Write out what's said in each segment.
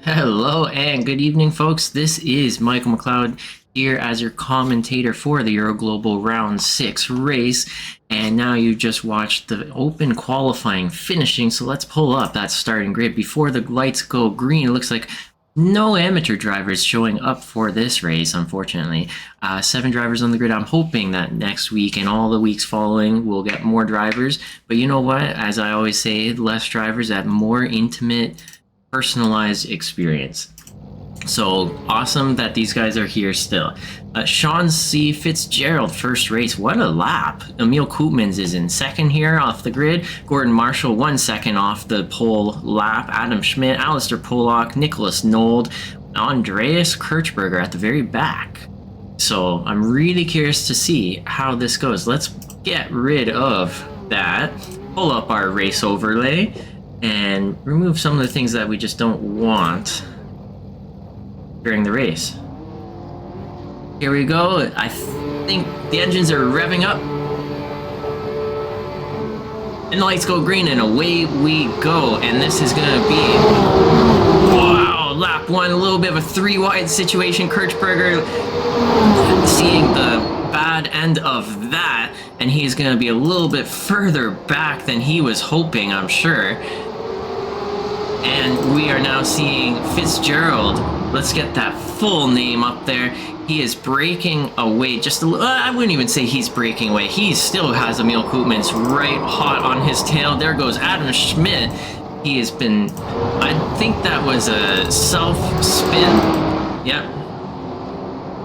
Hello and good evening, folks. This is Michael McLeod here as your commentator for the Euro Global Round 6 race. And now you just watched the open qualifying finishing. So let's pull up that starting grid. Before the lights go green, it looks like no amateur drivers showing up for this race, unfortunately. 7 drivers on the grid. I'm hoping that next week and all the weeks following we'll get more drivers. But you know what? As I always say, less drivers at more intimate, personalized experience. So awesome that these guys are here still. Sean C. Fitzgerald, first race. What a lap. Emil Koopmans is in second here off the grid. Gordon Marshall, 1 second off the pole lap. Adam Schmidt, Alistair Pollock, Nicholas Nold, Andreas Kirchberger at the very back. So I'm really curious to see how this goes. Let's get rid of that. Pull up our race overlay and remove some of the things that we just don't want during the race. Here we go. I think the engines are revving up. And the lights go green and away we go. And this is gonna be, wow, lap 1, a little bit of a 3 wide situation. Kirchberger seeing the bad end of that, and he's gonna be a little bit further back than he was hoping, I'm sure. And we are now seeing Fitzgerald. Let's get that full name up there. He is breaking away just a little. I wouldn't even say he's breaking away. He still has Emil Koopmans right hot on his tail. There goes Adam Schmidt. He has been, I think that was a self-spin. Yep.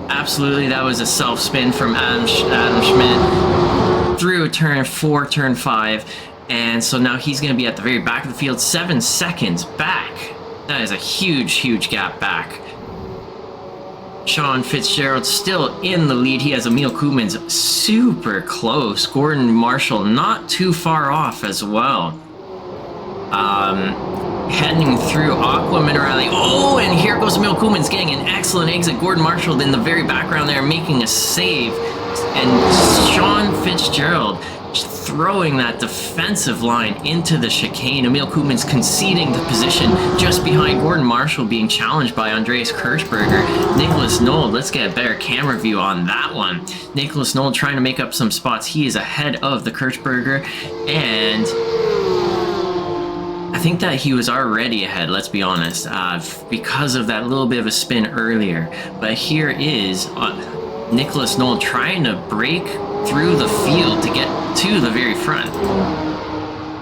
Absolutely, that was a self-spin from Adam Schmidt. Through turn 4, turn 5. And so now he's going to be at the very back of the field, 7 seconds back. That is a huge, huge gap back. Sean Fitzgerald still in the lead. He has Emil Koopmans super close. Gordon Marshall not too far off as well. Heading through Aqua Minerale. Oh, and here goes Emil Koopmans getting an excellent exit. Gordon Marshall in the very background there making a save. And Sean Fitzgerald throwing that defensive line into the chicane. Emil Koopmans conceding the position just behind Gordon Marshall, being challenged by Andreas Kirchberger. Nicholas Nold, let's get a better camera view on that one. Nicholas Nold trying to make up some spots. He is ahead of the Kirchberger, and I think that he was already ahead, let's be honest, because of that little bit of a spin earlier. But here is Nicholas Nold trying to break through the field to get to the very front.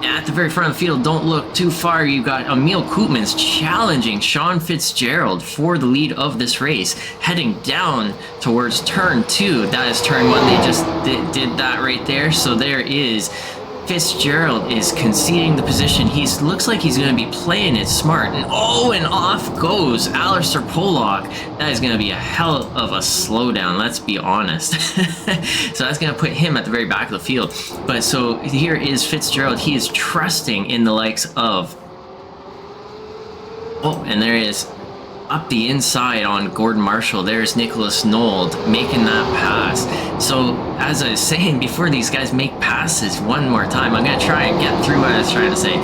At the very front of the field, don't look too far. You've got Emil Koopmans challenging Sean Fitzgerald for the lead of this race, heading down towards turn 2. That is turn 1. They just did that right there. So there is Fitzgerald is conceding the position. He looks like he's going to be playing it smart. And oh, and off goes Alistair Pollock. That is going to be a hell of a slowdown, let's be honest. So that's going to put him at the very back of the field. But so here is Fitzgerald. He is trusting in the likes of... Oh, and there is up the inside on Gordon Marshall. There's Nicholas Nold making that pass. So as I was saying, before these guys make passes one more time, I'm going to try and get through what I was trying to say.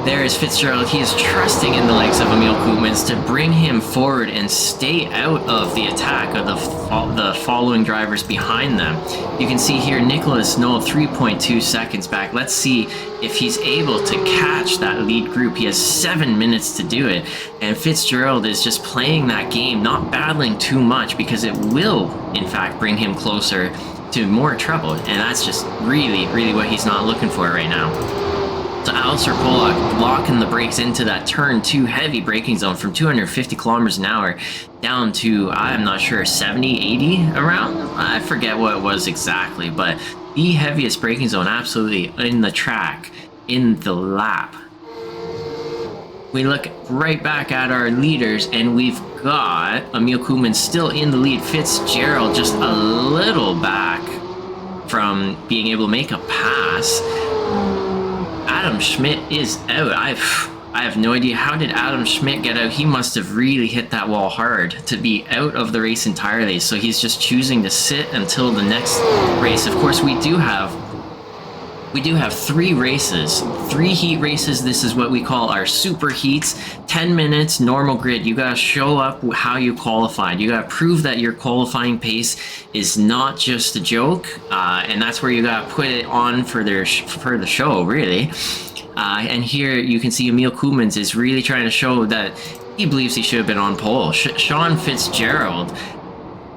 There is Fitzgerald. He is trusting in the legs of Emil Koopmans to bring him forward and stay out of the attack of the following drivers behind them. You can see here Nicholas Knoll 3.2 seconds back. Let's see if he's able to catch that lead group. He has 7 minutes to do it. And Fitzgerald is just playing that game, not battling too much, because it will, in fact, bring him closer to more trouble. And that's just really, really what he's not looking for right now. So Alistair Pollock locking the brakes into that turn 2 heavy braking zone from 250 kilometers an hour down to, I'm not sure, 70, 80 around? I forget what it was exactly, but the heaviest braking zone absolutely in the track, in the lap. We look right back at our leaders, and we've got Emil Koopmans still in the lead. Fitzgerald just a little back from being able to make a pass. Adam Schmidt is out. I have no idea. How did Adam Schmidt get out? He must have really hit that wall hard to be out of the race entirely. So he's just choosing to sit until the next race. Of course, we do have 3 races, 3 heat races. This is what we call our super heats. 10 minutes, normal grid. You gotta show up how you qualified. You gotta prove that your qualifying pace is not just a joke, and that's where you gotta put it on for the show, really. And here you can see Emil Koopmans is really trying to show that he believes he should have been on pole. Sean Fitzgerald,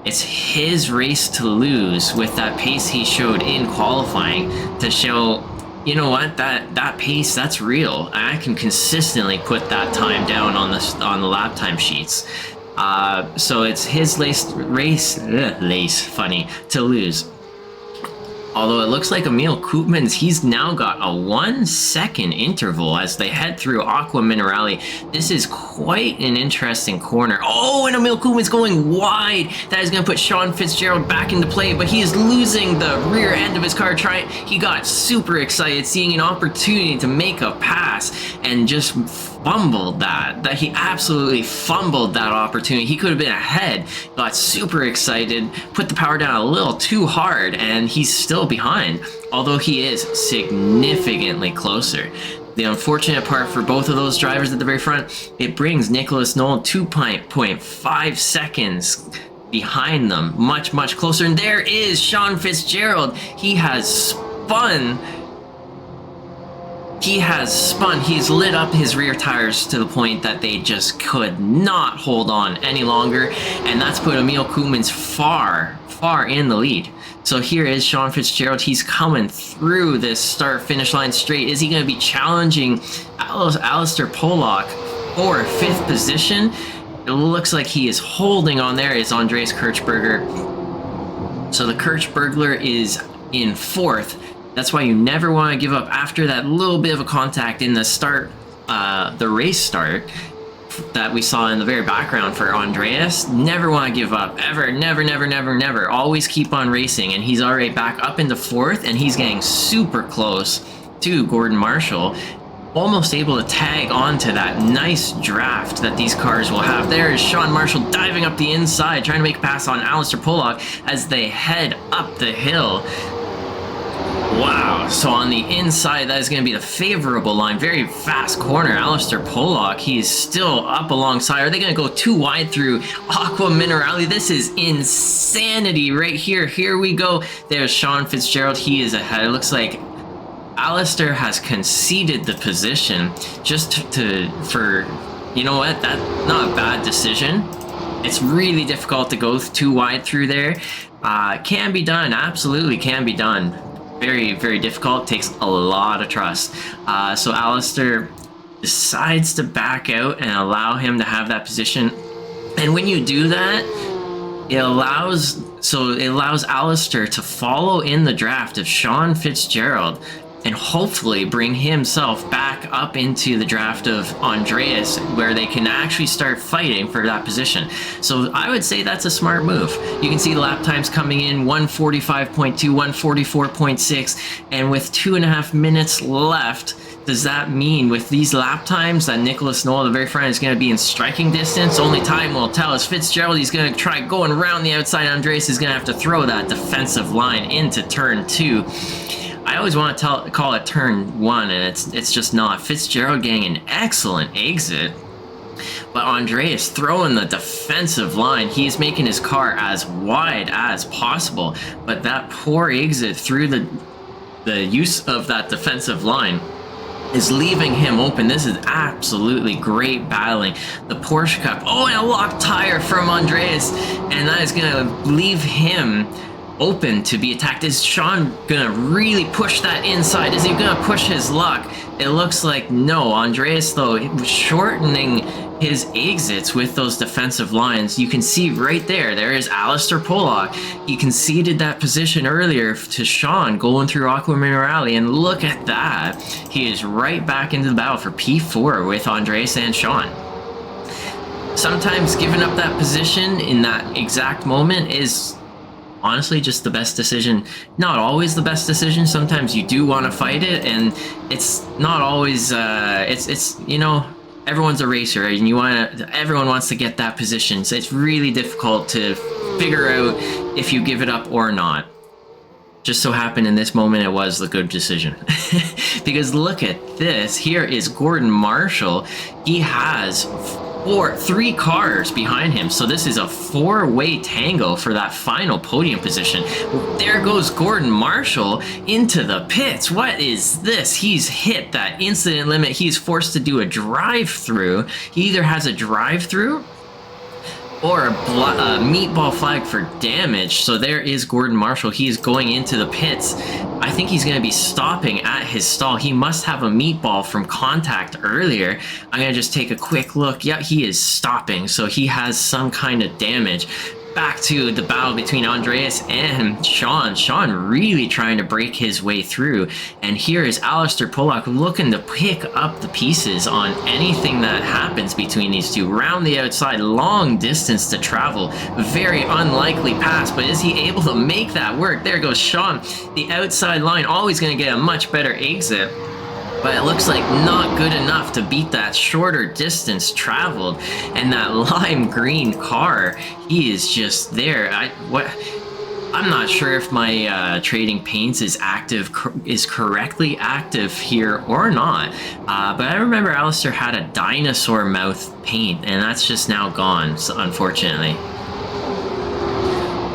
it's his race to lose with that pace he showed in qualifying, to show, you know what, that pace, that's real. I can consistently put that time down on the lap time sheets. So it's his race to lose. Although it looks like Emil Koopmans, he's now got a 1 second interval as they head through Aqua Minerale. This is quite an interesting corner. Oh, and Emil Koopmans going wide. That is going to put Sean Fitzgerald back into play, but he is losing the rear end of his car. He got super excited seeing an opportunity to make a pass and just fumbled that he absolutely fumbled that opportunity. He could have been ahead, got super excited, put the power down a little too hard, and he's still behind, although he is significantly closer. The unfortunate part for both of those drivers at the very front, it brings Nicholas Knoll 2.5 seconds behind them, much closer. And there is Sean Fitzgerald. He has spun. He's lit up his rear tires to the point that they just could not hold on any longer, and that's put Emil Koopmans far in the lead. So here is Sean Fitzgerald. He's coming through this start-finish line straight. Is he going to be challenging Alistair Pollock for 5th position? It looks like he is holding on. There is Andreas Kirchberger. So the Kirchbergler is in 4th. That's why you never want to give up after that little bit of a contact in the start, the race start that we saw in the very background for Andreas. Never want to give up, ever, never. Always keep on racing, and he's already back up into 4th, and he's getting super close to Gordon Marshall, almost able to tag onto that nice draft that these cars will have. There is Sean Marshall diving up the inside, trying to make a pass on Alistair Pollock as they head up the hill. Wow, so on the inside, that is going to be the favorable line. Very fast corner. Alistair Pollock, he is still up alongside. Are they going to go too wide through Aqua Minerale? This is insanity right here. Here we go. There's Sean Fitzgerald. He is ahead. It looks like Alistair has conceded the position just for, you know what, that's not a bad decision. It's really difficult to go too wide through there. Can be done, absolutely can be done. Very difficult, takes a lot of trust. So Alistair decides to back out and allow him to have that position. And when you do that, it allows Alistair to follow in the draft of Sean Fitzgerald and hopefully bring himself back up into the draft of Andreas, where they can actually start fighting for that position. So I would say that's a smart move. You can see the lap times coming in 145.2, 144.6, and with 2.5 minutes left, does that mean with these lap times that Nicholas Knoll, the very front, is going to be in striking distance? Only time will tell. As Fitzgerald, he's going to try going around the outside. Andreas is going to have to throw that defensive line into turn 2. I always want to call it turn 1, and it's just not. Fitzgerald getting an excellent exit. But Andreas throwing the defensive line. He's making his car as wide as possible. But that poor exit through the use of that defensive line is leaving him open. This is absolutely great battling. The Porsche Cup. Oh, and a locked tire from Andreas. And that is going to leave him open to be attacked. Is Sean gonna really push that inside? Is he gonna push his luck? It looks like no. Andreas, though, shortening his exits with those defensive lines. You can see right there is Alistair Pollock. He conceded that position earlier to Sean going through Aqua Minerale, and look at that. He is right back into the battle for P4 with Andreas and Sean. Sometimes giving up that position in that exact moment is honestly just the best decision. Not always the best decision. Sometimes you do want to fight it, and it's not always it's you know, everyone's a racer, and everyone wants to get that position, so it's really difficult to figure out if you give it up or not. Just so happened in this moment it was the good decision. Because look at this. Here is Gordon Marshall. He has three cars behind him, so this is a four-way tango for that final podium position. There goes Gordon Marshall into the pits. What is this? He's hit that incident limit. He's forced to do a drive-through. He either has a drive-through or a meatball flag for damage. So there is Gordon Marshall. He is going into the pits. I think he's going to be stopping at his stall. He must have a meatball from contact earlier. I'm going to just take a quick look. Yeah, he is stopping. So he has some kind of damage. Back to the battle between Andreas and Sean. Sean really trying to break his way through. And here is Alistair Pollock looking to pick up the pieces on anything that happens between these two. Round the outside, long distance to travel. Very unlikely pass, but is he able to make that work? There goes Sean. The outside line, always going to get a much better exit. But it looks like not good enough to beat that shorter distance traveled. And that lime green car, he is just there. I'm not sure if my trading paints is correctly active here or not. But I remember Alistair had a dinosaur mouth paint, and that's just now gone, so unfortunately.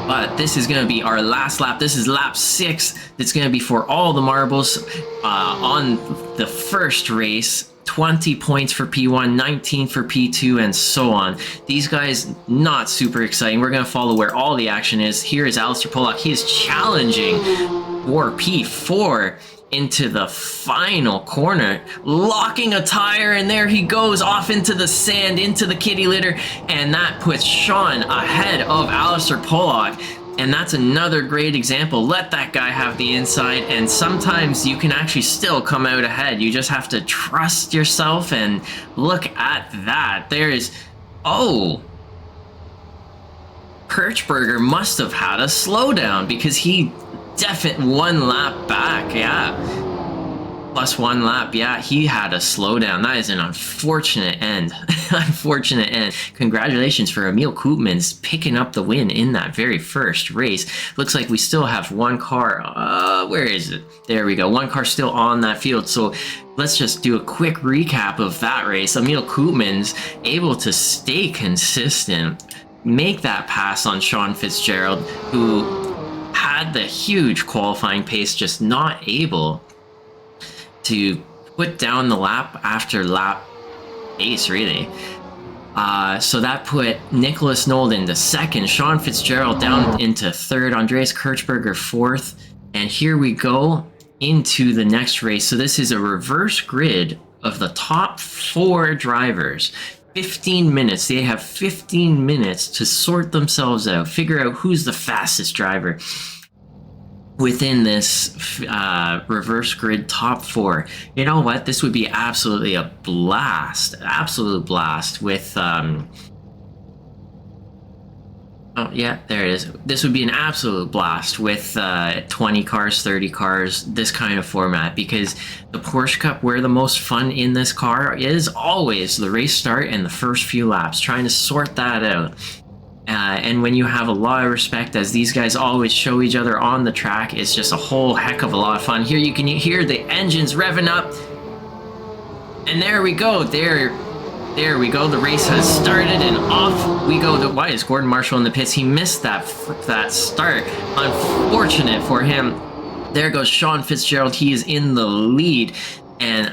But this is going to be our last lap. This is lap 6. It's going to be for all the marbles on the first race. 20 points for P1, 19 for P2, and so on. These guys, not super exciting. We're going to follow where all the action is. Here is Alistair Pollock. He is challenging for P4 into the final corner, locking a tire, and there he goes off into the sand, into the kitty litter, and that puts Sean ahead of Alistair Pollock. And that's another great example. Let that guy have the inside, and sometimes you can actually still come out ahead. You just have to trust yourself, and look at that. There is, oh, Kirchberger must have had a slowdown because he definitely one lap back, yeah. Plus one lap, yeah, he had a slowdown. That is an unfortunate end. Unfortunate end. Congratulations for Emil Koopmans picking up the win in that very first race. Looks like we still have one car. Where is it? There we go. One car still on that field. So let's just do a quick recap of that race. Emil Koopmans able to stay consistent, make that pass on Sean Fitzgerald, who had the huge qualifying pace, just not able to put down the lap after lap pace, really. So that put Nicholas Nold into second, Sean Fitzgerald down into third, Andreas Kirchberger fourth, and here we go into the next race. So this is a reverse grid of the top 4 drivers. 15 minutes. They have 15 minutes to sort themselves out, figure out who's the fastest driver within this reverse grid top 4. You know what? This would be absolutely a blast. Absolute blast with oh yeah, there it is. This would be an absolute blast with 20 cars, 30 cars, this kind of format, because the Porsche Cup, where the most fun in this car is always the race start and the first few laps, trying to sort that out. And when you have a lot of respect, as these guys always show each other on the track, it's just a whole heck of a lot of fun. Here you can hear the engines revving up. And there we go. There we go. The race has started and off we go. Why is Gordon Marshall in the pits? He missed that start. Unfortunate for him. There goes Sean Fitzgerald. He is in the lead. And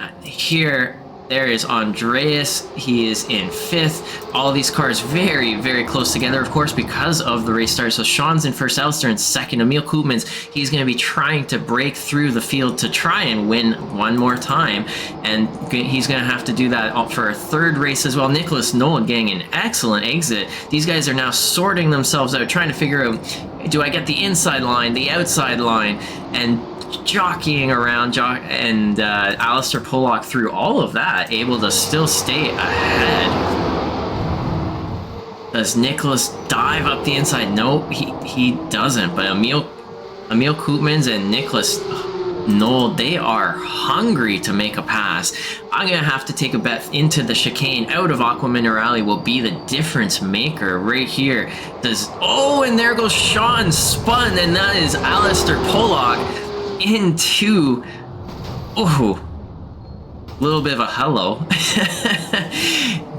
there is Andreas. He is in 5th. All these cars very, very close together, of course, because of the race start. So Sean's in 1st, Alistair in 2nd. Emil Koopmans, he's going to be trying to break through the field to try and win one more time. And he's going to have to do that for a 3rd race as well. Nicholas Nolan getting an excellent exit. These guys are now sorting themselves out, trying to figure out, do I get the inside line, the outside line, and jockeying around, and Alistair Pollock through all of that, able to still stay ahead. Does Nicholas dive up the inside? No, he doesn't. But Emil Koopmans and Nicholas Noel, they are hungry to make a pass. I'm going to have to take a bet into the chicane out of Aqua Minerale will be the difference maker right here. And there goes Sean spun, and that is Alistair Pollock into little bit of a hello.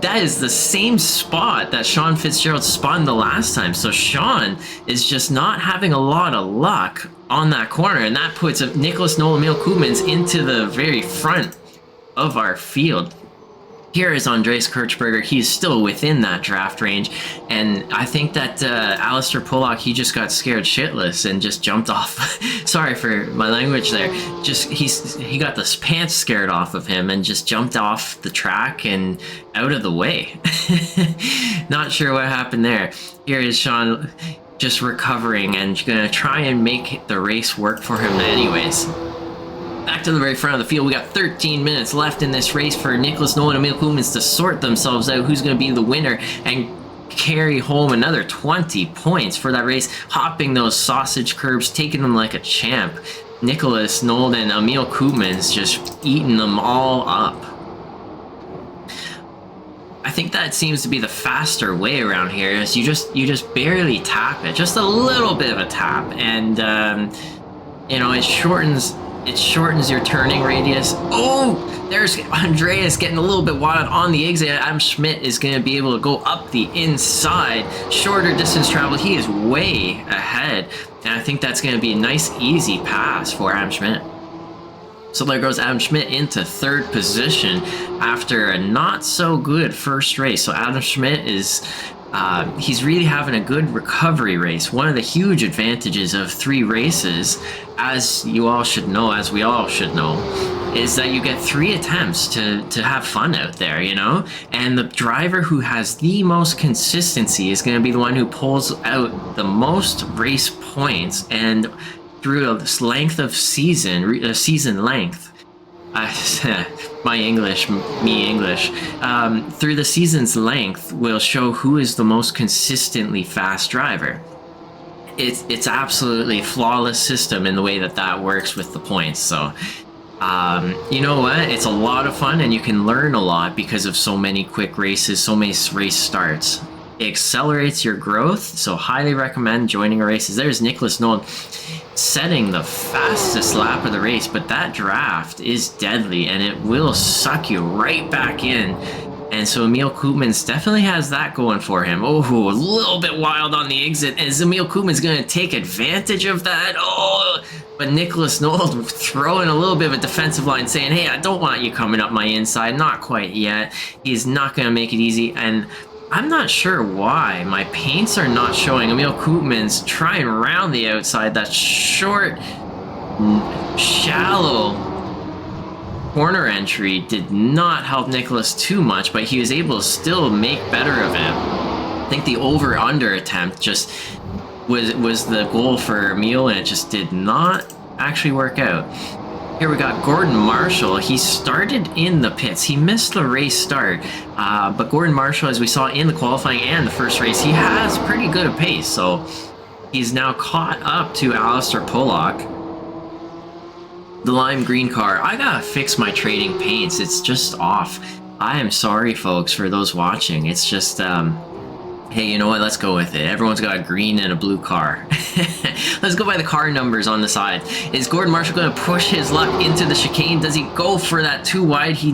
That is the same spot that Sean Fitzgerald spun the last time. So Sean is just not having a lot of luck on that corner, and that puts Nicholas Noel Emil Koopmans into the very front of our field. Here is Andreas Kirchberger. He's still within that draft range. And I think that Alistair Pollock, he just got scared shitless and just jumped off. Sorry for my language there. He got the pants scared off of him and just jumped off the track and out of the way. Not sure what happened there. Here is Sean just recovering and going to try and make the race work for him anyways. Back to the very front of the field. We got 13 minutes left in this race for Nicholas Nolan and Emil Koopmans to sort themselves out who's going to be the winner and carry home another 20 points for that race, hopping those sausage curbs, taking them like a champ. Nicholas Nolan and Emil Koopmans just eating them all up. I think that seems to be the faster way around here. Is you just barely tap it, just a little bit of a tap, and it shortens your turning radius. Oh, there's Andreas getting a little bit wild on the exit. Adam Schmidt is going to be able to go up the inside. Shorter distance travel. He is way ahead. And I think that's going to be a nice, easy pass for Adam Schmidt. So there goes Adam Schmidt into 3rd position after a not so good first race. So Adam Schmidt is he's really having a good recovery race. One of the huge advantages of 3 races, as we all should know, is that you get 3 attempts to have fun out there, you know? And the driver who has the most consistency is going to be the one who pulls out the most race points, and through a length of season length. My English, me English. Through the season's length will show who is the most consistently fast driver. It's absolutely flawless system in the way that works with the points. So, you know what? It's a lot of fun, and you can learn a lot because of so many quick races, so many race starts. It accelerates your growth, so highly recommend joining a races. There's Nicholas Nolan setting the fastest lap of the race, but that draft is deadly and it will suck you right back in. And so Emil Koopmans definitely has that going for him. Oh, a little bit wild on the exit. Is Emil Koopmans going to take advantage of that? Oh, but Nicholas Nolan throwing a little bit of a defensive line, saying, hey, I don't want you coming up my inside. Not quite yet. He's not going to make it easy. And I'm not sure why my paints are not showing. Emil Koopmans trying around the outside. That short, shallow corner entry did not help Nicholas too much, but he was able to still make better of it. I think the over-under attempt just was the goal for Emil, and it just did not actually work out. Here we got Gordon Marshall. He started in the pits. He missed the race start, but Gordon Marshall, as we saw in the qualifying and the first race, he has pretty good a pace. So he's now caught up to Alistair Pollock. The lime green car. I gotta fix my trading paints. It's just off. I am sorry, folks, for those watching. It's just, Hey, you know what? Let's go with it. Everyone's got a green and a blue car. Let's go by the car numbers on the side. Is Gordon Marshall going to push his luck into the chicane? Does he go for that too wide? He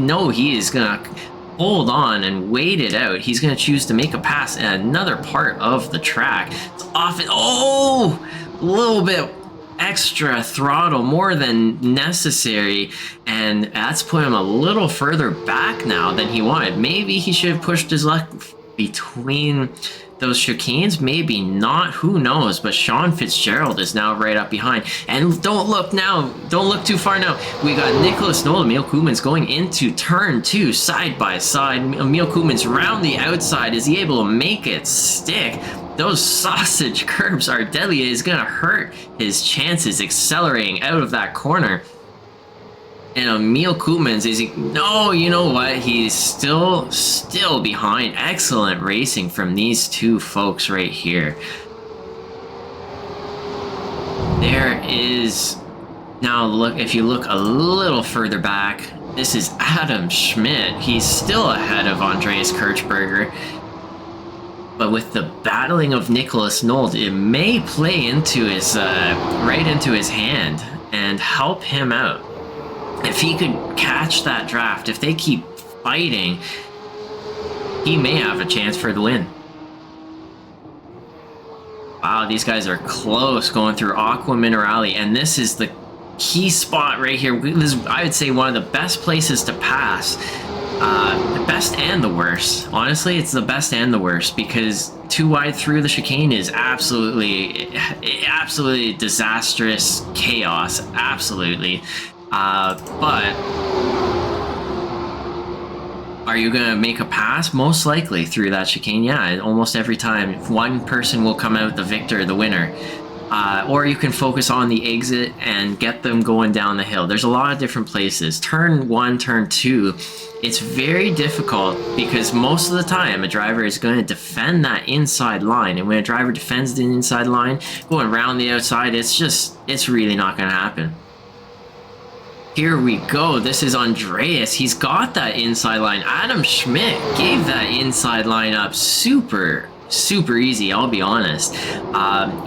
is going to hold on and wait it out. He's going to choose to make a pass in another part of the track. It's off. Oh, a little bit extra throttle, more than necessary, and that's put him a little further back now than he wanted. Maybe he should have pushed his luck between those chicanes, maybe not, who knows. But Sean Fitzgerald is now right up behind, and don't look too far now. We got Nicholas Knoll, Emil Koopmans going into turn 2 side by side. Emil Koopmans round the outside. Is he able to make it stick? Those sausage curbs are deadly. It is gonna hurt his chances accelerating out of that corner. And Emil Koopmans, is he? No, you know what? He's still behind. Excellent racing from these two folks right here. There is, now look, if you look a little further back, this is Adam Schmidt. He's still ahead of Andreas Kirchberger. But with the battling of Nicholas Knoll, it may play into his, right into his hand and help him out. If he could catch that draft, if they keep fighting, he may have a chance for the win. Wow, these guys are close going through Aqua Minerale, and this is the key spot right here. This is, I would say, one of the best places to pass. The best and the worst. Honestly, it's the best and the worst, because too wide through the chicane is absolutely disastrous chaos. Absolutely. But are you going to make a pass? Most likely through that chicane. Yeah, almost every time. One person will come out the victor, the winner. Or you can focus on the exit and get them going down the hill. There's a lot of different places. Turn 1, turn 2, it's very difficult because most of the time a driver is going to defend that inside line. And when a driver defends the inside line, going around the outside, it's really not going to happen. Here we go. This is Andreas. He's got that inside line. Adam Schmidt gave that inside line up super easy, I'll be honest.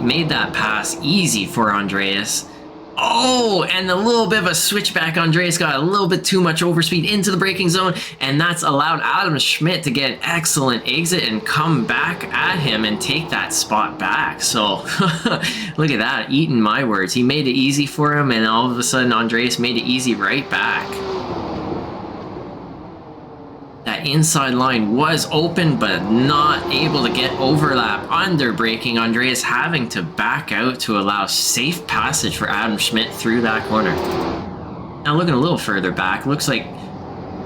Made that pass easy for Andreas. Oh, and a little bit of a switchback. Andreas got a little bit too much overspeed into the braking zone, and that's allowed Adam Schmidt to get an excellent exit and come back at him and take that spot back. So look at that, eating my words. He made it easy for him, and all of a sudden Andreas made it easy right back. That inside line was open, but not able to get overlap. Under braking, Andreas having to back out to allow safe passage for Adam Schmidt through that corner. Now looking a little further back, looks like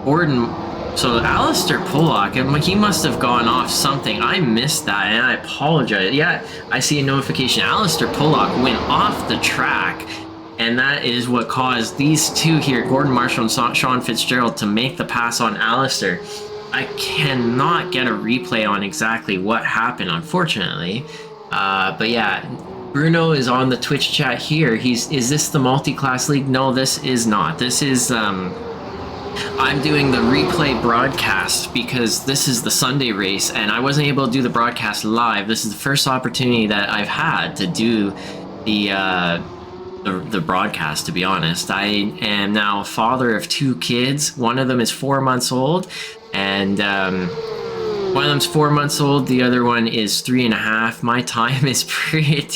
Gordon, so Alistair Pollock, he must have gone off something. I missed that, and I apologize. Yeah, I see a notification. Alistair Pollock went off the track, and that is what caused these two here, Gordon Marshall and Sean Fitzgerald, to make the pass on Alistair. I cannot get a replay on exactly what happened, unfortunately. But yeah, Bruno is on the Twitch chat here. Is this the multi-class league? No, this is not. This is, I'm doing the replay broadcast because this is the Sunday race, and I wasn't able to do the broadcast live. This is the first opportunity that I've had to do the broadcast, to be honest. I am now a father of 2 kids. One of them is 4 months old, and one of them's 4 months old. The other one is 3.5. My time is pretty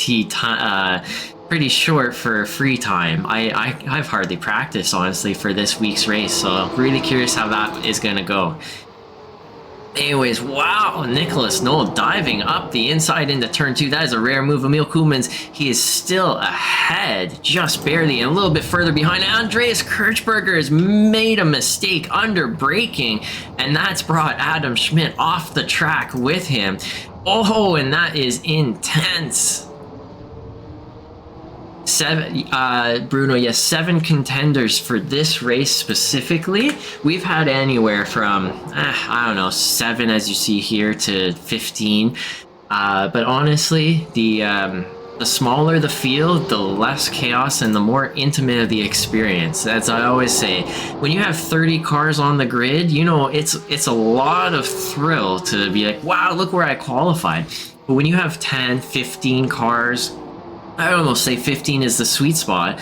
short for free time. I've hardly practiced, honestly, for this week's race, so I'm really curious how that is going to go. Anyways, wow, Nicholas Knoll diving up the inside into turn 2. That is a rare move. Emil Koopmans, he is still ahead, just barely, and a little bit further behind. Andreas Kirchberger has made a mistake under braking, and that's brought Adam Schmidt off the track with him. Oh, and that is intense. Bruno, yes, 7 contenders for this race specifically. We've had anywhere from, I don't know, 7, as you see here, to 15. But honestly, the the smaller the field, the less chaos and the more intimate the experience. As I always say, when you have 30 cars on the grid, you know, it's a lot of thrill to be like, wow, look where I qualified. But when you have 10, 15 cars, I almost say 15 is the sweet spot,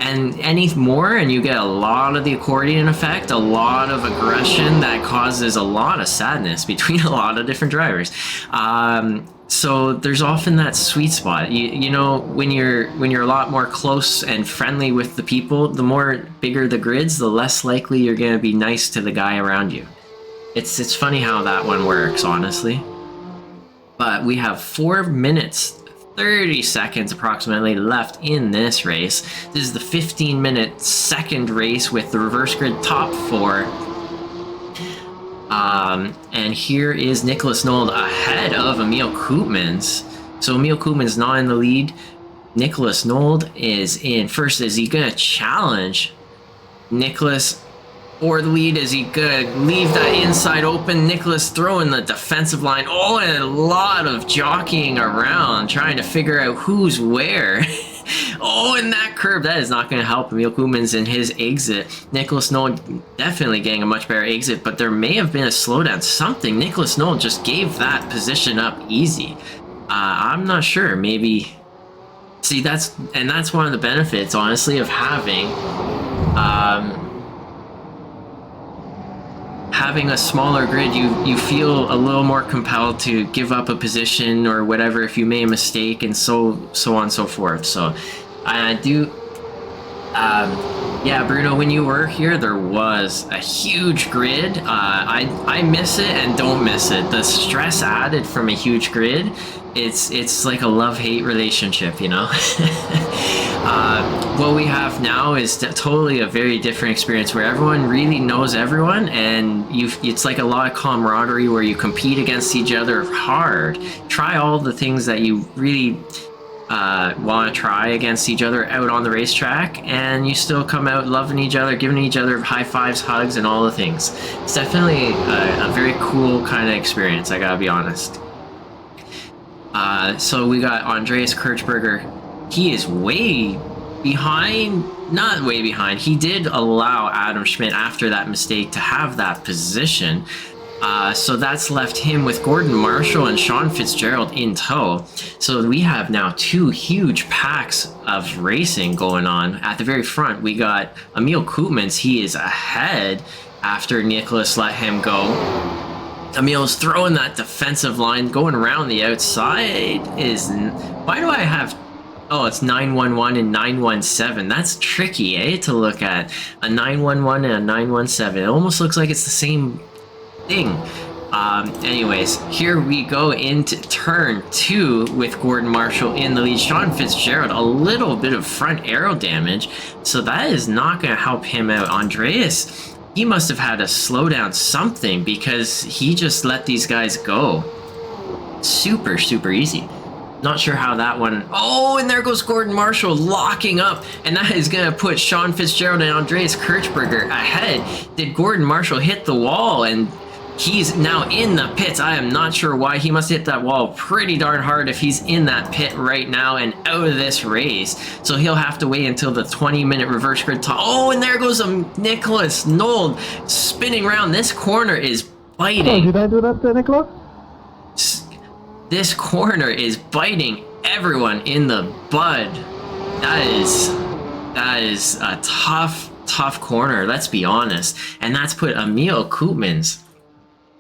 and any more and you get a lot of the accordion effect, a lot of aggression that causes a lot of sadness between a lot of different drivers. So there's often that sweet spot. You know, when you're a lot more close and friendly with the people, the more bigger the grids, the less likely you're going to be nice to the guy around you. It's funny how that one works, honestly. But we have 4 minutes 30 seconds approximately left in this race. This is the 15-minute second race with the reverse grid top 4. And here is Nicholas Nold ahead of Emil Koopmans. So Emil Koopmans not in the lead. Nicholas Nold is in first. Is he gonna challenge Nicholas for the lead? Is he gonna leave that inside open? Nicholas throwing the defensive line. Oh, and a lot of jockeying around, trying to figure out who's where. Oh, and that curb, that is not going to help Emil Koopmans in his exit. Nicholas Nold definitely getting a much better exit, but there may have been a slowdown. Something. Nicholas Nold just gave that position up easy. I'm not sure. Maybe. See, that's one of the benefits, honestly, of having having a smaller grid. You feel a little more compelled to give up a position or whatever if you made a mistake, and so on and so forth. So I do yeah, Bruno, when you were here, there was a huge grid. I miss it and don't miss it. The stress added from a huge grid, it's like a love-hate relationship, you know? What we have now is totally a very different experience where everyone really knows everyone, and it's like a lot of camaraderie where you compete against each other hard. Try all the things that you really want to try against each other out on the racetrack, and you still come out loving each other, giving each other high fives, hugs, and all the things. It's definitely a very cool kind of experience, I gotta be honest. So we got Andreas Kirchberger. He is way behind, not way behind. He did allow Adam Schmidt after that mistake to have that position. So that's left him with Gordon Marshall and Sean Fitzgerald in tow. So we have now 2 huge packs of racing going on. At the very front, we got Emil Koopmans. He is ahead after Nicholas let him go. Emil's throwing that defensive line, going around the outside. Why do I have... Oh, it's 911 and 917. That's tricky, eh, to look at. A 911 and a 917. It almost looks like it's the same thing. Anyways, here we go into turn 2 with Gordon Marshall in the lead. Sean Fitzgerald, a little bit of front aero damage, so that is not going to help him out. Andreas, he must have had to slow down something because he just let these guys go. Super easy. Not sure how that one... Oh, and there goes Gordon Marshall locking up, and that is going to put Sean Fitzgerald and Andreas Kirchberger ahead. Did Gordon Marshall hit the wall, and he's now in the pits? I am not sure why. He must hit that wall pretty darn hard if he's in that pit right now and out of this race. So he'll have to wait until the 20-minute reverse grid top. Oh, and there goes Nicholas Nold spinning around. This corner is biting. Oh, did I do that, Nicholas? This corner is biting everyone in the bud. That is a tough corner, let's be honest. And that's put Emil Koopmans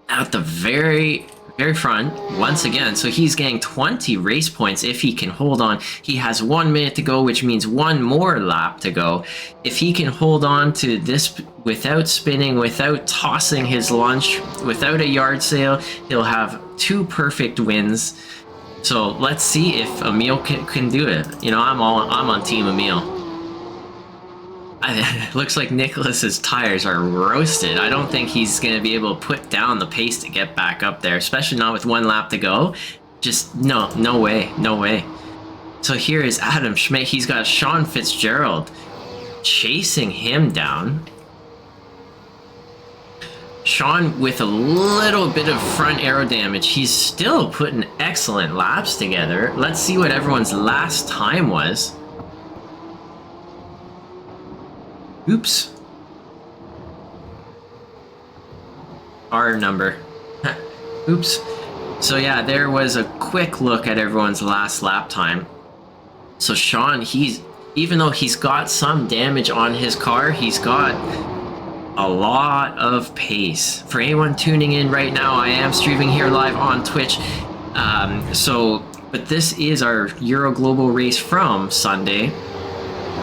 at the very front once again. So he's getting 20 race points if he can hold on. He has 1 minute to go, which means 1 more lap to go. If he can hold on to this without spinning, without tossing his lunch, without a yard sale, he'll have 2 perfect wins. So let's see if Emil can do it. You know, I'm on Team Emil. Looks like Nicholas's tires are roasted. I don't think he's going to be able to put down the pace to get back up there, especially not with 1 lap to go. Just no way. So here is Adam Schmidt. He's got Sean Fitzgerald chasing him down. Sean, with a little bit of front aero damage, he's still putting excellent laps together. Let's see what everyone's last time was. Oops. R number. Oops. So yeah, there was a quick look at everyone's last lap time. So Sean, even though he's got some damage on his car, he's got a lot of pace. For anyone tuning in right now, I am streaming here live on Twitch. But this is our Euro Global race from Sunday,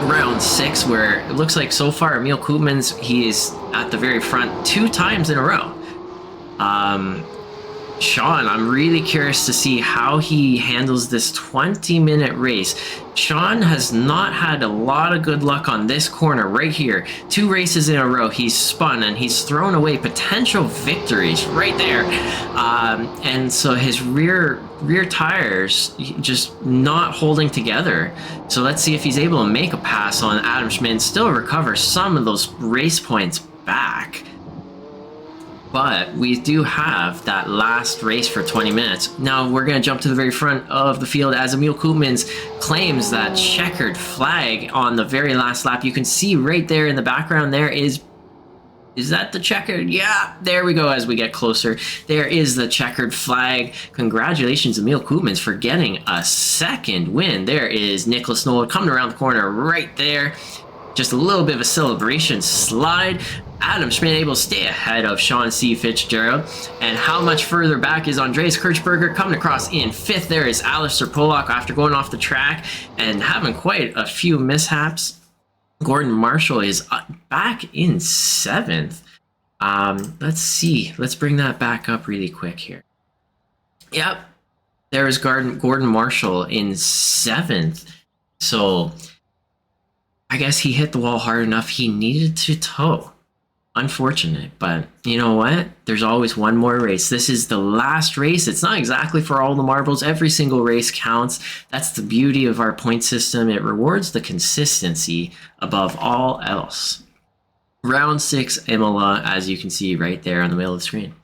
round 6, where it looks like so far Emil Koopmans, he is at the very front 2 times in a row. Sean, I'm really curious to see how he handles this 20-minute race. Sean has not had a lot of good luck on this corner right here. 2 races in a row, he's spun and he's thrown away potential victories right there. And so his rear tires just not holding together. So let's see if he's able to make a pass on Adam Schmidt and still recover some of those race points back. But we do have that last race for 20 minutes. Now we're going to jump to the very front of the field as Emil Koopmans claims that checkered flag on the very last lap. You can see right there in the background there is that the checkered? Yeah, there we go as we get closer. There is the checkered flag. Congratulations, Emil Koopmans, for getting a second win. There is Nicholas Nold coming around the corner right there. Just a little bit of a celebration slide. Adam Schmidt able to stay ahead of Sean C. Fitzgerald. And how much further back is Andreas Kirchberger coming across in 5th? There is Alistair Pollock after going off the track and having quite a few mishaps. Gordon Marshall is back in 7th. Let's see. Let's bring that back up really quick here. Yep. There is Gordon Marshall in 7th. So I guess he hit the wall hard enough. He needed to tow. Unfortunate, but you know what? There's always one more race. This is the last race. It's not exactly for all the marbles. Every single race counts. That's the beauty of our point system. It rewards the consistency above all else. Round 6 Imola, as you can see right there on the middle of the screen.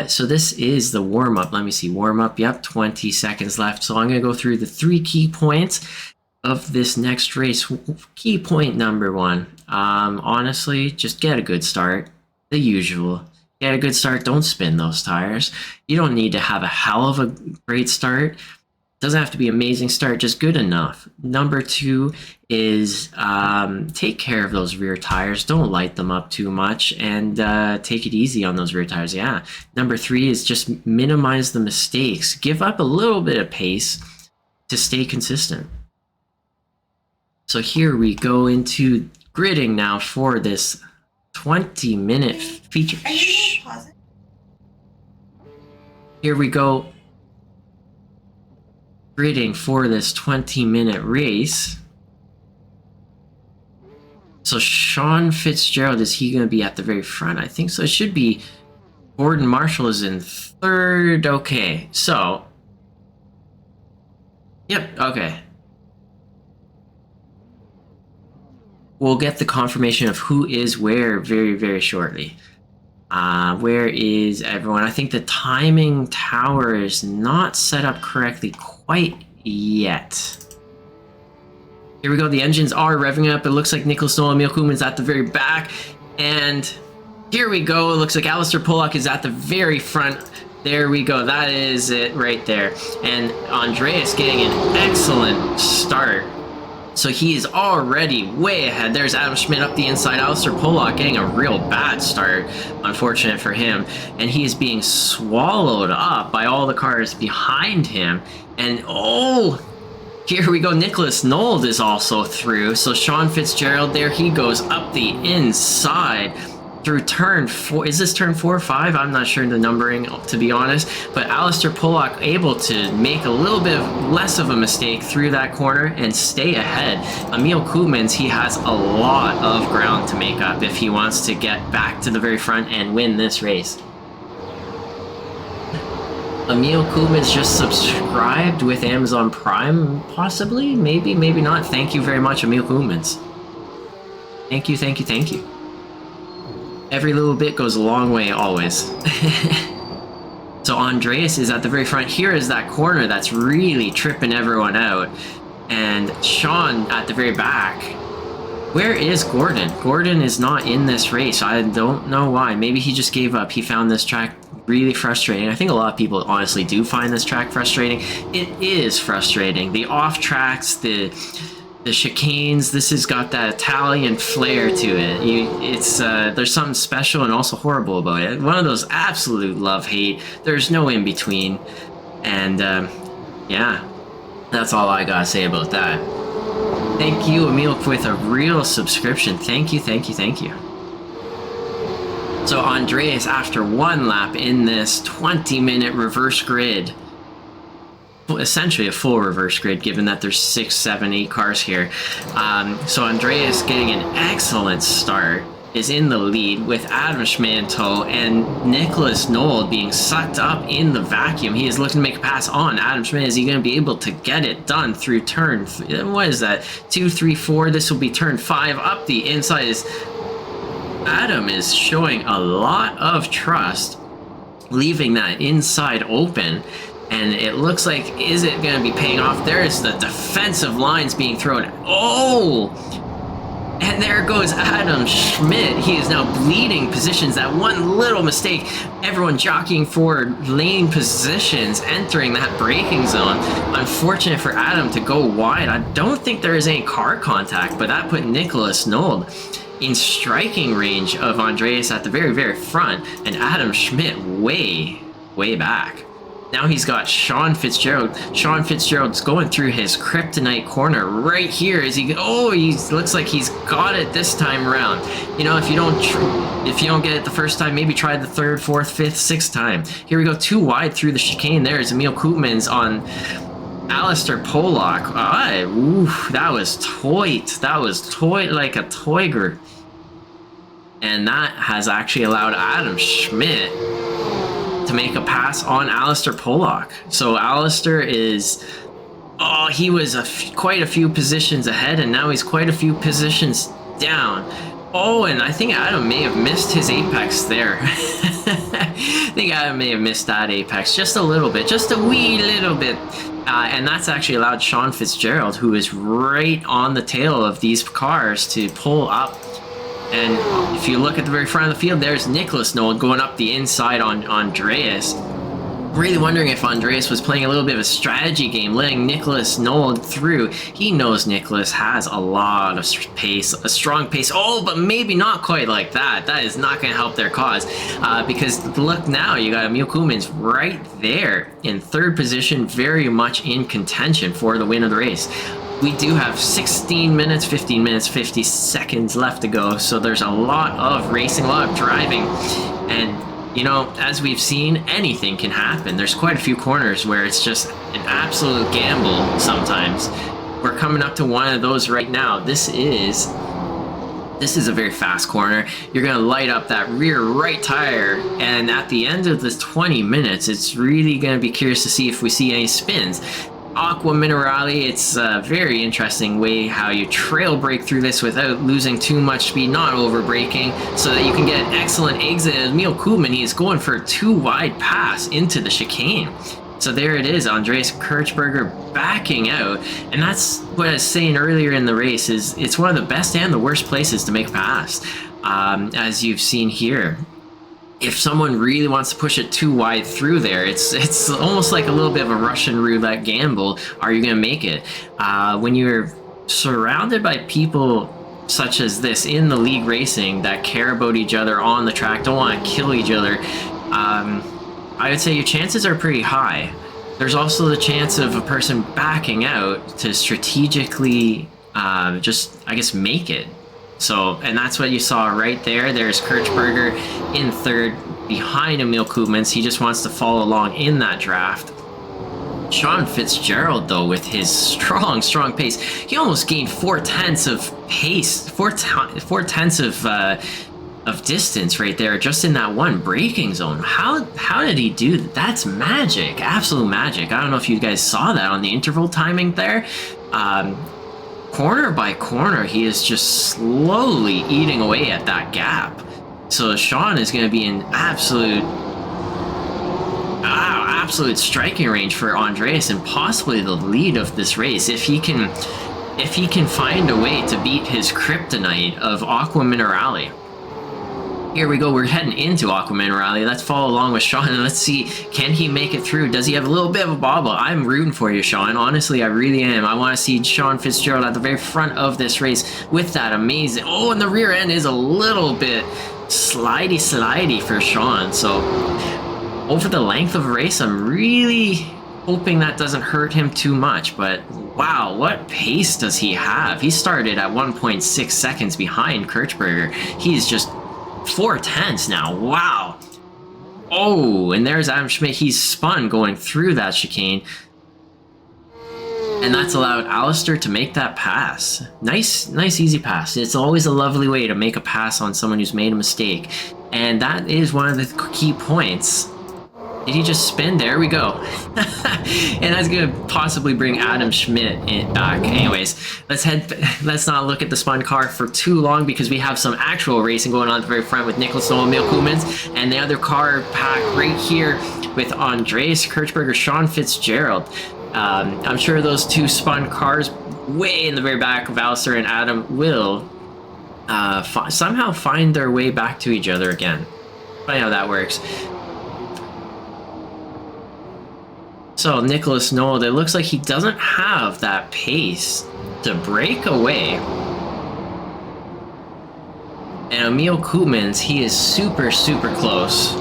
So this is the warm-up. Let me see. Warm-up, yep, 20 seconds left. So I'm going to go through the 3 key points of this next race. Key point number 1. Honestly, just get a good start. The usual. Get a good start. Don't spin those tires. You don't need to have a hell of a great start. Doesn't have to be amazing start, just good enough. Number 2 is take care of those rear tires. Don't light them up too much and take it easy on those rear tires. Yeah. Number 3 is just minimize the mistakes. Give up a little bit of pace to stay consistent. So here we go into gridding now for this 20-minute feature. Are you going to pause it? Here we go. Gridding for this 20-minute race. So Sean Fitzgerald, is he going to be at the very front? I think so. It should be. Gordon Marshall is in 3rd. Okay, so. Yep, okay. We'll get the confirmation of who is where very, very shortly. Where is everyone? I think the timing tower is not set up correctly quite yet. Here we go. The engines are revving up. It looks like Nicholas Noel, Emil Koopmans at the very back. And here we go. It looks like Alistair Pollock is at the very front. There we go. That is it right there. And Andreas getting an excellent start. So he is already way ahead. There's Adam Schmidt up the inside. Alistair Pollock getting a real bad start. Unfortunate for him. And he is being swallowed up by all the cars behind him. And oh, here we go. Nicholas Nold is also through. So Sean Fitzgerald, there he goes up the inside through turn 4. Is this turn 4 or 5? I'm not sure the numbering, to be honest. But Alistair Pollock able to make a little bit less of a mistake through that corner and stay ahead. Emil Koopmans, he has a lot of ground to make up if he wants to get back to the very front and win this race. Emil Koopmans just subscribed with Amazon Prime, possibly? Maybe, maybe not. Thank you very much, Emil Koopmans. Thank you, thank you, thank you. Every little bit goes a long way, always. So Andreas is at the very front. Here is that corner that's really tripping everyone out. And Sean at the very back. Where is Gordon? Gordon is not in this race. I don't know why. Maybe he just gave up. He found this track really frustrating. I think a lot of people honestly do find this track frustrating. It is frustrating. The off tracks, the chicanes, this has got that Italian flair to it. There's something special and also horrible about it. One of those absolute love-hate. There's no in between. And yeah, that's all I gotta say about that. Thank you, Emil, with a real subscription. Thank you, thank you, thank you. So Andreas, after one lap in this 20-minute reverse grid, essentially a full reverse grid, given that there's 6, 7, 8 cars here. So Andreas getting an excellent start, is in the lead with Adam Schmidt in tow, and Nicholas Nold being sucked up in the vacuum. He is looking to make a pass on Adam Schmidt. Is he going to be able to get it done through turn, what is that, 2, 3, 4? This will be turn 5 up the inside. Adam is showing a lot of trust, leaving that inside open. And it looks like, is it going to be paying off? There's the defensive lines being thrown. Oh! And there goes Adam Schmidt. He is now bleeding positions. That one little mistake. Everyone jockeying for lane positions, entering that braking zone. Unfortunate for Adam to go wide. I don't think there is any car contact, but that put Nicholas Nold in striking range of Andreas at the very, very front. And Adam Schmidt way, way back. Now he's got Sean Fitzgerald. Sean Fitzgerald's going through his kryptonite corner right here. He looks like he's got it this time around. You know, if you don't get it the first time, maybe try the third, fourth, fifth, sixth time. Here we go, too wide through the chicane. There's Emil Koopmans on Alistair Pollock. That was toit. That was toit like a toiger. And that has actually allowed Adam Schmidt to make a pass on Alistair Pollock. So Alistair is, he was quite a few positions ahead, and now he's quite a few positions down. Oh, and I think Adam may have missed his apex there. I think Adam may have missed that apex just a little bit, just a wee little bit. And that's actually allowed Sean Fitzgerald, who is right on the tail of these cars, to pull up. And if you look at the very front of the field, there's Nicholas Nold going up the inside on Andreas. Really wondering if Andreas was playing a little bit of a strategy game, letting Nicholas Nold through. He knows Nicholas has a lot of pace, a strong pace. Oh, but maybe not quite like that. That is not going to help their cause. Because look now, you got Emil Koopmans right there in third position, very much in contention for the win of the race. We do have 16 minutes, 15 minutes, 50 seconds left to go, so there's a lot of racing, a lot of driving, and, you know, as we've seen, anything can happen. There's quite a few corners where it's just an absolute gamble sometimes. We're coming up to one of those right now. This is a very fast corner. You're going to light up that rear right tire, and at the end of the 20 minutes, it's really going to be curious to see if we see any spins. Aqua Minerale, it's a very interesting way how you trail brake through this without losing too much speed, not over braking, so that you can get an excellent exit. Emil Koopman, he is going for a too wide pass into the chicane. So there it is, Andreas Kirchberger backing out, and that's what I was saying earlier in the race, is it's one of the best and the worst places to make a pass, as you've seen here. If someone really wants to push it too wide through there, it's almost like a little bit of a Russian roulette gamble. Are you going to make it? When you're surrounded by people such as this in the league racing that care about each other on the track, don't want to kill each other, I would say your chances are pretty high. There's also the chance of a person backing out to strategically just, I guess, make it. So, and that's what you saw right there. There's Kirchberger in third behind Emil Koopmans. He just wants to follow along in that draft. Sean Fitzgerald, though, with his strong pace, he almost gained 4/10 of pace, 4/10 of distance right there, just in that one braking zone. How did he do that? That's magic, absolute magic. I don't know if you guys saw that on the interval timing there. Corner by corner, he is just slowly eating away at that gap. So Sean is going to be in absolute striking range for Andreas and possibly the lead of this race if he can find a way to beat his kryptonite of Aqua Minerale. Here we go, we're heading into Aqua Minerale. Let's follow along with Sean and let's see, can he make it through? Does he have a little bit of a bobble? I'm rooting for you, Sean. Honestly, I really am. I want to see Sean Fitzgerald at the very front of this race with that amazing... Oh, and the rear end is a little bit slidey for Sean. So over the length of a race, I'm really hoping that doesn't hurt him too much. But wow, what pace does he have? He started at 1.6 seconds behind Kirchberger. He's just 4/10 now. Wow. Oh, and there's Adam Schmidt. He's spun going through that chicane. And that's allowed Alistair to make that pass. Nice, easy pass. It's always a lovely way to make a pass on someone who's made a mistake. And that is one of the key points. Did he just spin? There we go. And that's going to possibly bring Adam Schmidt back. Anyways, let's not look at the spun car for too long because we have some actual racing going on at the very front with Nicholas Noel, Emil Koemans, and the other car pack right here with Andreas Kirchberger, Sean Fitzgerald. I'm sure those two spun cars way in the very back of Alistair and Adam will somehow find their way back to each other again. Funny how that works. So Nicholas Noel, it looks like he doesn't have that pace to break away. And Emil Koemans, he is super close.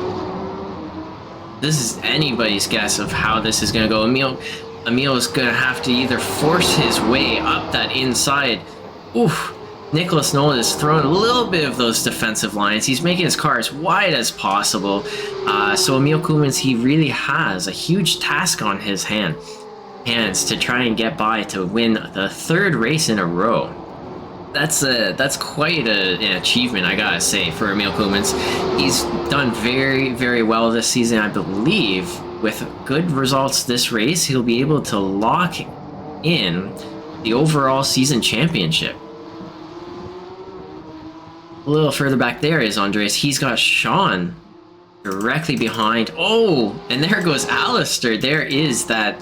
This is anybody's guess of how this is going to go. Emil is going to have to either force his way up that inside. Oof. Nicholas Nolan is throwing a little bit of those defensive lines. He's making his car as wide as possible. So Emil Koemans, he really has a huge task on his hands to try and get by to win the third race in a row. That's quite an achievement, I gotta say, for Emil Koemans. He's done very well this season. I believe with good results this race, he'll be able to lock in the overall season championship. A little further back there is Andreas. He's got Sean directly behind. Oh, and there goes Alistair. There is that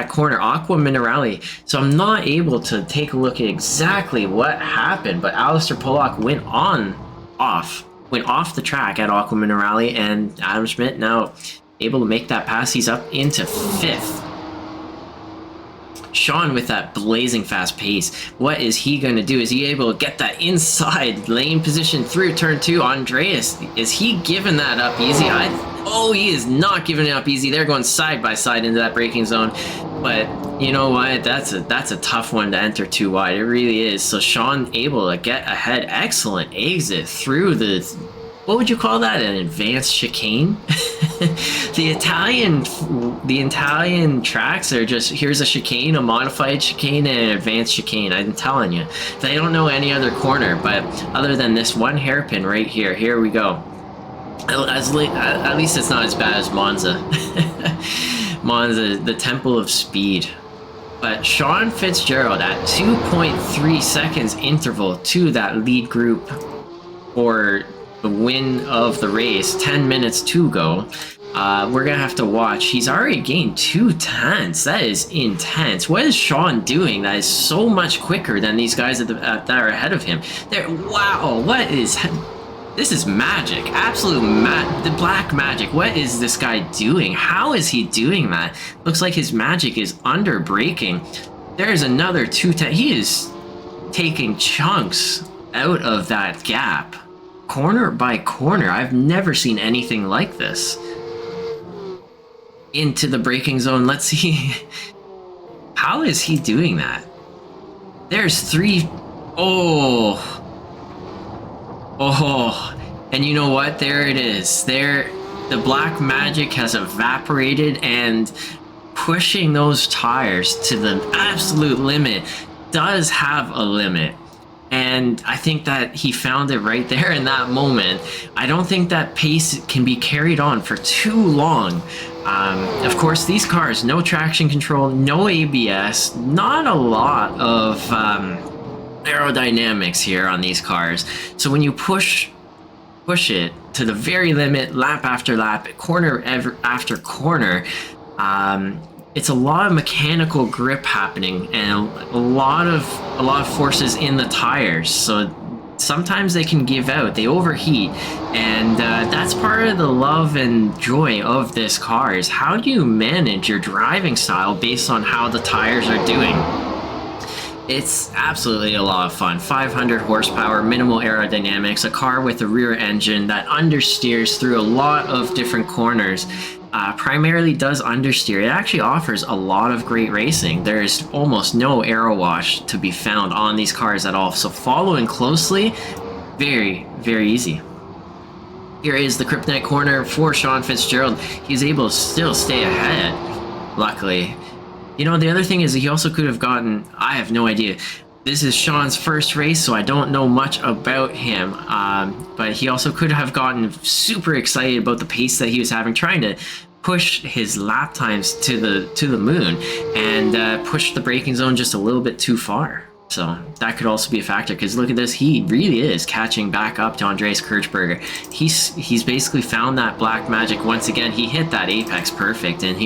corner, Aqua Minerale. So I'm not able to take a look at exactly what happened, but Alistair Pollock went off the track at Aqua Minerale, and Adam Schmidt now able to make that pass. He's up into 5th. Sean with that blazing fast pace. What is he going to do? Is he able to get that inside lane position through turn 2? Andreas, is he giving that up easy? Oh, he is not giving it up easy. They're going side by side into that braking zone. But you know what? That's a tough one to enter too wide. It really is. So Sean able to get ahead. Excellent exit through the... What would you call that? An advanced chicane? The Italian tracks are just, here's a chicane, a modified chicane, and an advanced chicane. I'm telling you, they don't know any other corner. But other than this one hairpin right here, here we go. At least it's not as bad as Monza. Monza, the temple of speed. But Sean Fitzgerald at 2.3 seconds interval to that lead group for the win of the race. 10 minutes to go. We're gonna have to watch. He's already gained 2/10. That is intense. What is Sean doing that is so much quicker than these guys that are ahead of him? Wow, what is... This is magic. Absolute the black magic. What is this guy doing? How is he doing that? Looks like his magic is under braking. There's another 2/10. He is taking chunks out of that gap. Corner by corner. I've never seen anything like this. Into the braking zone. Let's see. How is he doing that? There's 3... Oh, and you know what? There it is. The black magic has evaporated, and pushing those tires to the absolute limit does have a limit. And I think that he found it right there in that moment. I don't think that pace can be carried on for too long. Of course, these cars, no traction control, no ABS, not a lot of aerodynamics here on these cars. So when you push it to the very limit, lap after lap, corner after corner, it's a lot of mechanical grip happening and a lot of forces in the tires. So sometimes they can give out, they overheat, and that's part of the love and joy of this car, is how do you manage your driving style based on how the tires are doing. It's absolutely a lot of fun. 500 horsepower, minimal aerodynamics, a car with a rear engine that understeers through a lot of different corners. Primarily does understeer. It actually offers a lot of great racing. There's almost no aero wash to be found on these cars at all. So following closely, very, very easy. Here is the kryptonite corner for Sean Fitzgerald. He's able to still stay ahead, luckily. You know, the other thing is he also could have gotten, I have no idea. This is Sean's first race, so I don't know much about him. But he also could have gotten super excited about the pace that he was having, trying to push his lap times to the moon, and push the braking zone just a little bit too far. So that could also be a factor, because look at this, he really is catching back up to Andreas Kirchberger. He's basically found that black magic once again. He hit that apex perfect, and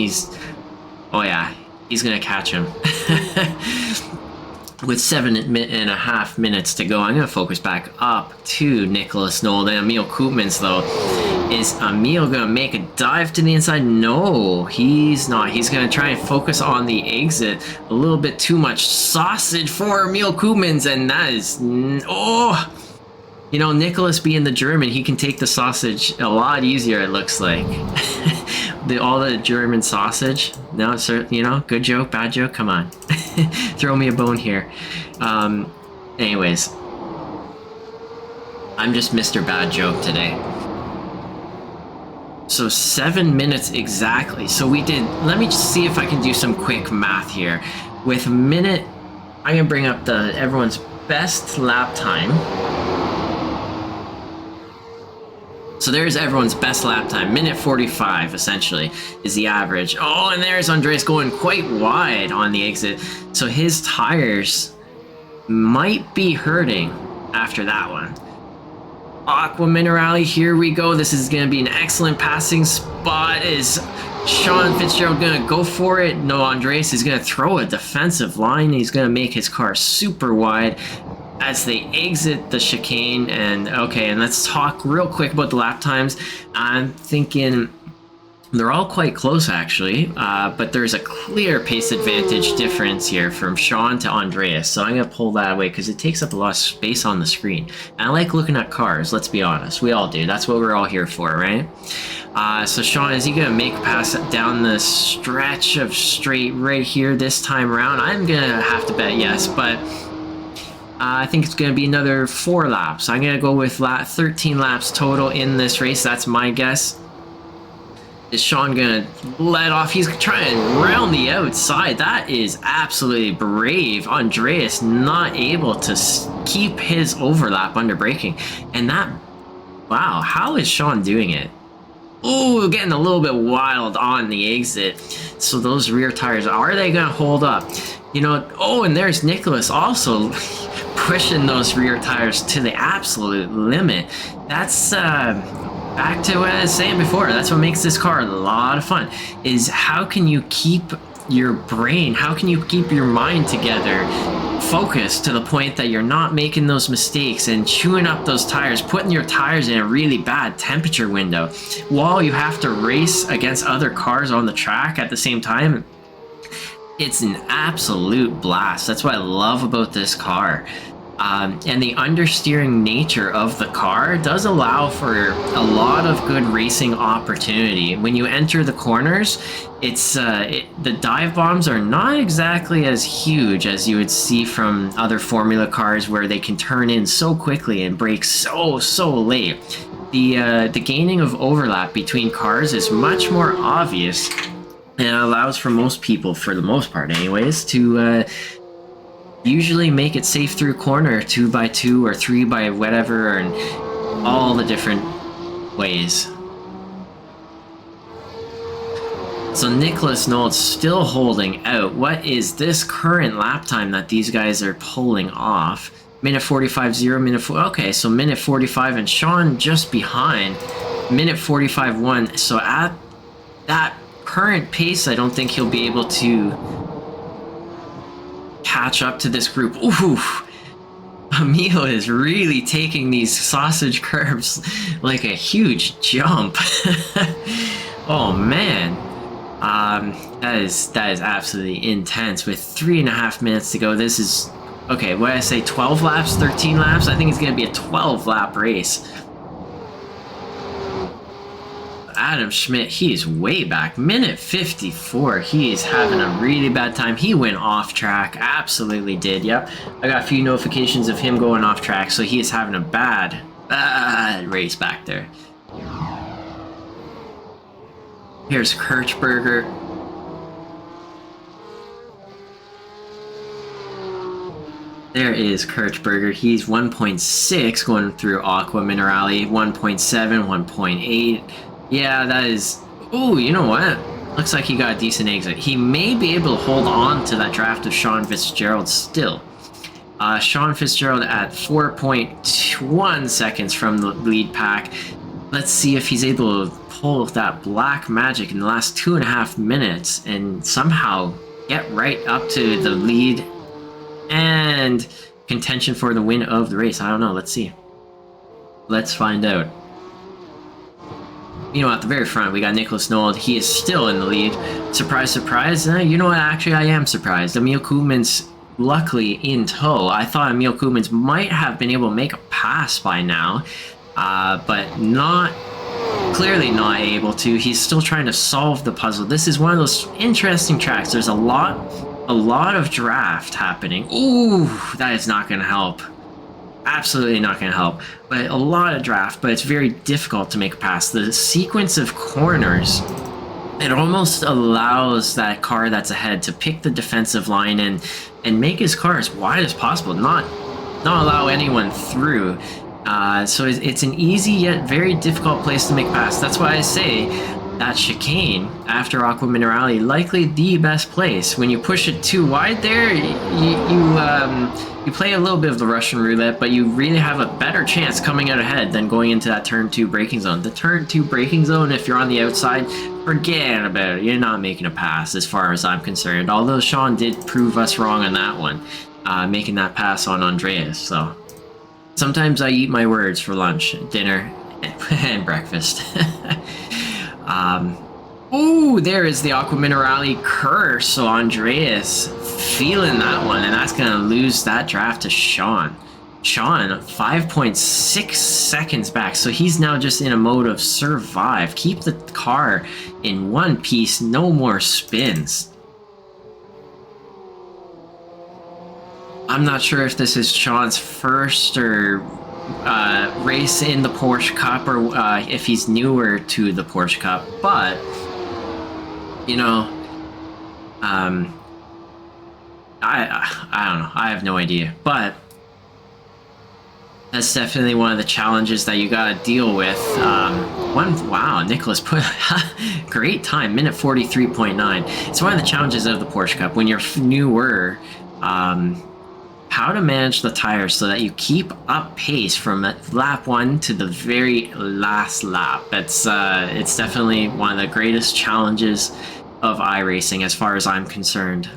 oh yeah, he's gonna catch him. With 7.5 minutes to go, I'm going to focus back up to Nicholas Nold and Emil Koopmans, though. Is Emil going to make a dive to the inside? No, he's not. He's going to try and focus on the exit. A little bit too much sausage for Emil Koopmans, and that is... Oh! You know, Nicholas being the German, he can take the sausage a lot easier, it looks like. All the German sausage. No, sir, you know, good joke, bad joke, come on. Throw me a bone here. Anyways. I'm just Mr. Bad Joke today. So 7 minutes exactly. So we did, let me just see if I can do some quick math here. With a minute, I'm gonna bring up everyone's best lap time. So there's everyone's best lap time. Minute 45, essentially, is the average. Oh, and there's Andreas going quite wide on the exit. So his tires might be hurting after that one. Aqua Minerale, here we go. This is going to be an excellent passing spot. Is Sean Fitzgerald going to go for it? No, Andreas is going to throw a defensive line. He's going to make his car super wide as they exit the chicane. And okay, and let's talk real quick about the lap times. I'm thinking they're all quite close, actually, but there's a clear pace advantage difference here from Sean to Andreas. So I'm going to pull that away because it takes up a lot of space on the screen. And I like looking at cars, let's be honest. We all do. That's what we're all here for, right? So Sean, is he going to make a pass down the stretch of straight right here this time around? I'm going to have to bet yes, but I think it's going to be another 4 laps. I'm going to go with 13 laps total in this race. That's my guess. Is Sean going to let off? He's trying round the outside. That is absolutely brave. Andreas not able to keep his overlap under braking. And that, wow, how is Sean doing it? Oh, getting a little bit wild on the exit. So those rear tires, are they going to hold up? You know, oh, and there's Nicholas also pushing those rear tires to the absolute limit. That's back to what I was saying before. That's what makes this car a lot of fun, is how can you keep your brain, how can you keep your mind together, focused to the point that you're not making those mistakes and chewing up those tires, putting your tires in a really bad temperature window while you have to race against other cars on the track at the same time. It's an absolute blast. That's what I love about this car. And the understeering nature of the car does allow for a lot of good racing opportunity. When you enter the corners, the dive bombs are not exactly as huge as you would see from other Formula cars, where they can turn in so quickly and brake so late. The gaining of overlap between cars is much more obvious, and it allows for most people, for the most part anyways, to usually make it safe through corner 2x2 or 3 by whatever, and all the different ways. So Nicholas Nold's still holding out. What is this current lap time that these guys are pulling off? Minute 45, 0, minute 4. Okay, so minute 45 and Sean just behind. Minute 45, 1. So at that current pace, I don't think he'll be able to catch up to this group. Ooh, Emil is really taking these sausage curves like a huge jump. Oh man. That is absolutely intense. With 3.5 minutes to go, this is okay. What did I say? 12 laps, 13 laps. I think it's gonna be a 12-lap race. Adam Schmidt, he is way back. Minute 54. He is having a really bad time. He went off track. Absolutely did. Yep. I got a few notifications of him going off track, so he is having a bad race back there. Here's Kirchberger. There is Kirchberger. He's 1.6 going through Aqua Minerale. 1.7, 1.8. Yeah, that is... Oh, you know what? Looks like he got a decent exit. He may be able to hold on to that draft of Sean Fitzgerald still. Sean Fitzgerald at 4.1 seconds from the lead pack. Let's see if he's able to pull that black magic in the last 2.5 minutes and somehow get right up to the lead and contention for the win of the race. I don't know. Let's see. Let's find out. You know, at the very front, we got Nicholas Nold. He is still in the lead. Surprise, surprise. You know what? Actually, I am surprised. Emil Koopmans, luckily, in tow. I thought Emil Koopmans might have been able to make a pass by now, but clearly not able to. He's still trying to solve the puzzle. This is one of those interesting tracks. There's a lot of draft happening. Ooh, that is not going to help. Absolutely not going to help. But a lot of draft, but it's very difficult to make a pass. The sequence of corners, it almost allows that car that's ahead to pick the defensive line and make his car as wide as possible, not allow anyone through. So it's an easy yet very difficult place to make a pass. That's why I say that chicane after Aqua Minerale, likely the best place. When you push it too wide there, you play a little bit of the Russian roulette, but you really have a better chance coming out ahead than going into that turn 2 braking zone. The turn 2 braking zone, if you're on the outside, forget about it. You're not making a pass as far as I'm concerned. Although Sean did prove us wrong on that one, making that pass on Andreas. So sometimes I eat my words for lunch, dinner, and breakfast. Oh, there is the Aqua Minerale curse. So Andreas feeling that one, and that's going to lose that draft to Sean. Sean, 5.6 seconds back. So he's now just in a mode of survive. Keep the car in one piece. No more spins. I'm not sure if this is Sean's first or race in the Porsche Cup, or if he's newer to the Porsche Cup, but you know, I don't know. I have no idea, but that's definitely one of the challenges that you gotta deal with. Wow, Nicholas put great time, minute 43.9. It's one of the challenges of the Porsche Cup when you're newer. How to manage the tires so that you keep up pace from lap 1 to the very last lap. It's definitely one of the greatest challenges of iRacing as far as I'm concerned.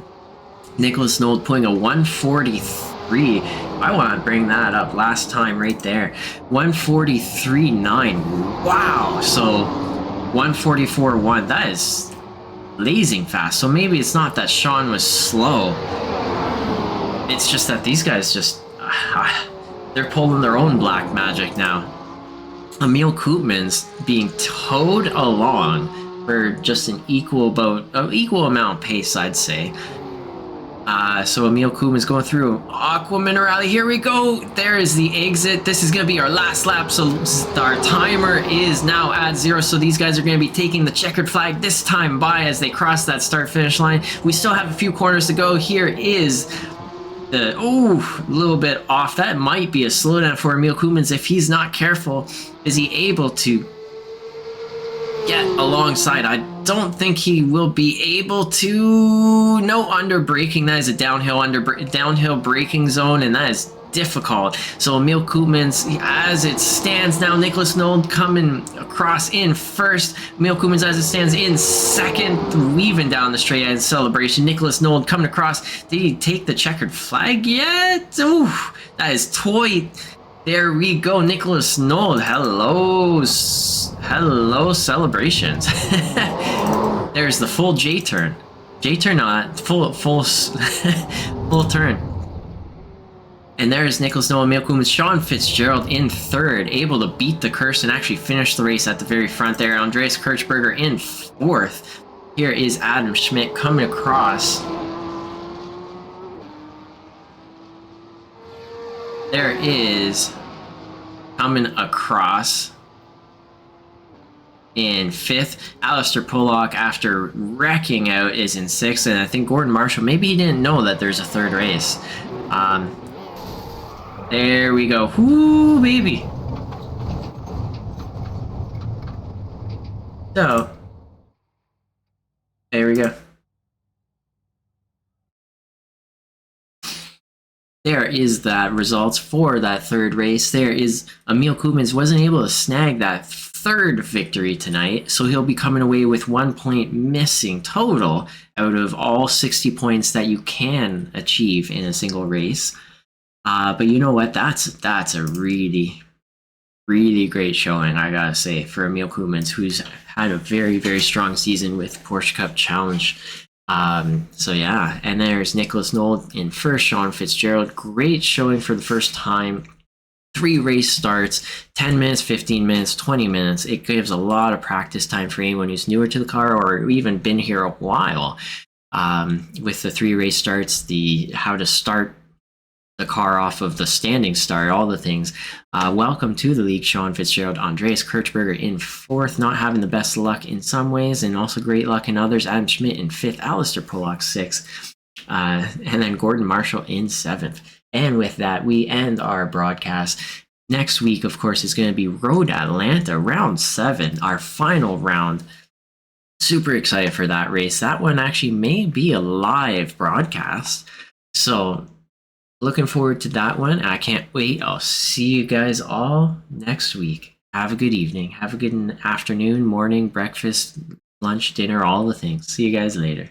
Nicholas Nold putting a 143. I want to bring that up last time right there. 143.9. Wow. So 144.1. That is blazing fast. So maybe it's not that Sean was slow. It's just that these guys just, they're pulling their own black magic now. Emil Koopmans being towed along for just an equal amount of pace, I'd say. So Emil Koopmans going through Aqua Minerale. Here we go. There is the exit. This is going to be our last lap. So our timer is now at 0. So these guys are going to be taking the checkered flag this time by as they cross that start-finish line. We still have a few corners to go. Here is a little bit off. That might be a slowdown for Emil Koopmans if he's not careful. Is he able to get alongside? I don't think he will be able to. No under braking. That is a downhill braking zone, and that is difficult. So Emil Koopmans, as it stands now, Nicholas Nold coming across in first. Emil Koopmans, as it stands, in second, weaving down the straight edge celebration. Nicholas Nold coming across. Did he take the checkered flag yet? Ooh, that is toy. There we go, Nicholas Nold. Hello celebrations. There's the full J turn. J turn, not full full turn. And there's Nicholas Nold, Emil Koopmans, Sean Fitzgerald in third, able to beat the curse and actually finish the race at the very front there. Andreas Kirchberger in fourth. Here is Adam Schmidt coming across. There is coming across in fifth. Alistair Pollock, after wrecking out, is in sixth. And I think Gordon Marshall, maybe he didn't know that there's a third race. There we go. Whoo, baby. So, there we go. There is that results for that third race. There is Emil Koopmans wasn't able to snag that third victory tonight, so he'll be coming away with 1 point missing total out of all 60 points that you can achieve in a single race. But you know what? That's a really, really great showing, I gotta say, for Emil Koopmans, who's had a very, very strong season with Porsche Cup Challenge. So yeah, and there's Nicholas Nold in first, Sean Fitzgerald. Great showing for the first time. 3 race starts, 10 minutes, 15 minutes, 20 minutes. It gives a lot of practice time for anyone who's newer to the car or even been here a while. With the 3 race starts, the how to start the car off of the standing start, all the things. Welcome to the league, Sean Fitzgerald. Andreas Kirchberger in fourth, not having the best luck in some ways and also great luck in others. Adam Schmidt in fifth, Alistair Pollock sixth, and then Gordon Marshall in seventh. And with that, we end our broadcast. Next week, of course, is going to be Road Atlanta, round 7, our final round. Super excited for that race. That one actually may be a live broadcast. So looking forward to that one. I can't wait. I'll see you guys all next week. Have a good evening. Have a good afternoon, morning, breakfast, lunch, dinner, all the things. See you guys later.